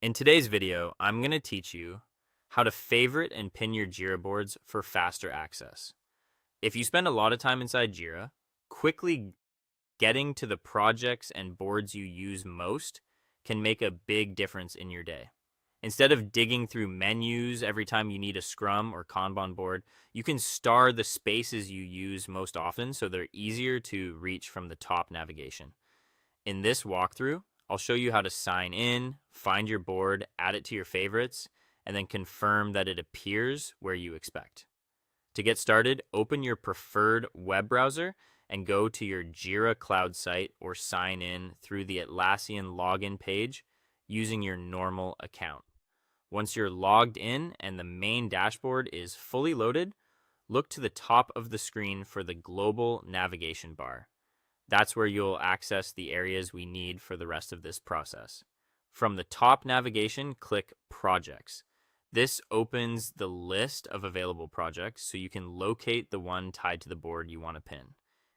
In today's video, I'm going to teach you how to favorite and pin your Jira boards for faster access. If you spend a lot of time inside Jira, quickly getting to the projects and boards you use most can make a big difference in your day. Instead of digging through menus every time you need a scrum or kanban board, you can star the spaces you use most often so they're easier to reach from the top navigation. In this walkthrough, I'll show you how to sign in, find your board, add it to your favorites, and then confirm that it appears where you expect. To get started, open your preferred web browser and go to your Jira Cloud site or sign in through the Atlassian login page using your normal account. Once you're logged in and the main dashboard is fully loaded, look to the top of the screen for the global navigation bar. That's where you'll access the areas we need for the rest of this process. From the top navigation, click Projects. This opens the list of available projects so you can locate the one tied to the board you want to pin.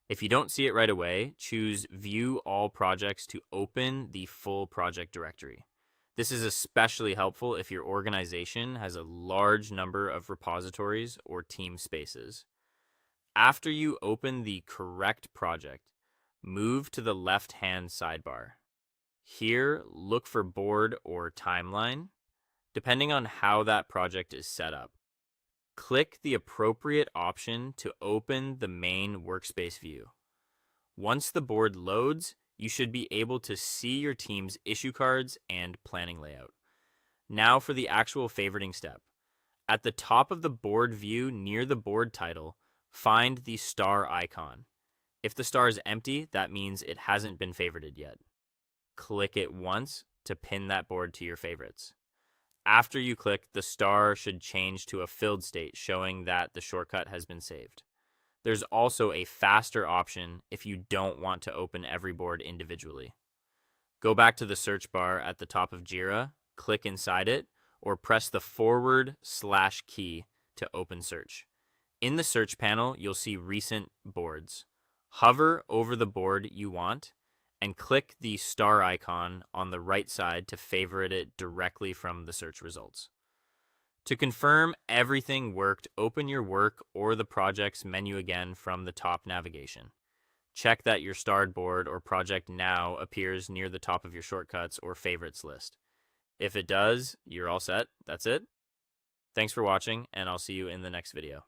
If you don't see it right away, choose View All Projects to open the full project directory. This is especially helpful if your organization has a large number of repositories or team spaces. After you open the correct project, move to the left-hand sidebar. Here, look for board or timeline, depending on how that project is set up. Click the appropriate option to open the main workspace view. Once the board loads, you should be able to see your team's issue cards and planning layout. Now for the actual favoriting step. At the top of the board view near the board title, find the star icon. If the star is empty, that means it hasn't been favorited yet. Click it once to pin that board to your favorites. After you click, the star should change to a filled state, showing that the shortcut has been saved. There's also a faster option if you don't want to open every board individually. Go back to the search bar at the top of Jira, click inside it, or press the / key to open search. In the search panel, you'll see recent boards. Hover over the board you want and click the star icon on the right side to favorite it directly from the search results. To confirm everything worked, open your work or the projects menu again from the top navigation. Check that your starred board or project now appears near the top of your shortcuts or favorites list. If it does, you're all set. That's it. Thanks for watching, and I'll see you in the next video.